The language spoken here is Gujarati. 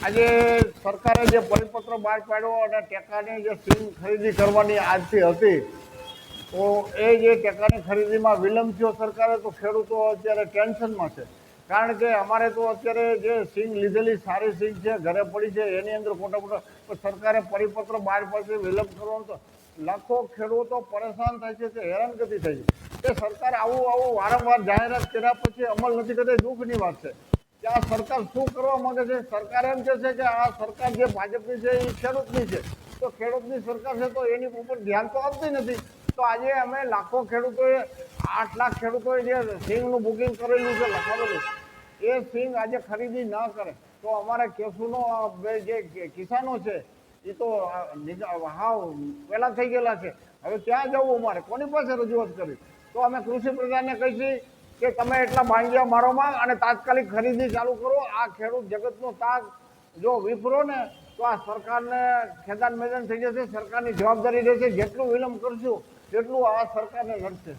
આજે સરકારે જે પરિપત્ર બહાર પાડ્યો અને ટેકાની જે સિંગ ખરીદી કરવાની આજથી હતી, તો એ જે ટેકાની ખરીદીમાં વિલંબ થયો સરકારે, તો ખેડૂતો અત્યારે ટેન્શનમાં છે. કારણ કે અમારે તો અત્યારે જે સિંગ લીધેલી સારી સિંગ છે, ઘરે પડી છે, એની અંદર ખોટા સરકારે પરિપત્ર બહાર પાડશે, વિલંબ કરવાનો, તો લાખો ખેડૂતો પરેશાન થાય છે, તે હેરાનગતિ થાય છે. એ સરકાર આવું વારંવાર જાહેરાત કર્યા પછી અમલ નથી કરતી, દુઃખની વાત છે કે આ સરકાર શું કરવા માંગે છે. સરકાર એમ કહે છે કે આ સરકાર જે ભાજપની છે એ ખેડૂતની છે, તો ખેડૂતની સરકાર છે તો એની ઉપર ધ્યાન તો આપતી નથી. તો આજે અમે લાખો ખેડૂતોએ 8 લાખ ખેડૂતોએ જે સિંગનું બુકિંગ કરેલું છે લખાવેલું, એ સિંગ આજે ખરીદી ન કરે તો અમારે કેસુનો જે કિસાનો છે એ તો હાવ પહેલાં થઈ ગયેલા છે. હવે ક્યાં જવું, અમારે કોની પાસે રજૂઆત કરવી? તો અમે કૃષિ પ્રધાનને કહીશું કે તમે એટલા બાંગ્યા મારોમાં અને તાત્કાલિક ખરીદી ચાલુ કરો. આ ખેડૂત જગતનો તાગ જો વિફરો ને તો આ સરકારને ખેદાન મેદાન થઈ જશે. સરકારની જવાબદારી રહેશે. જેટલું વિલંબ કરશું તેટલું આ સરકારને નડશે.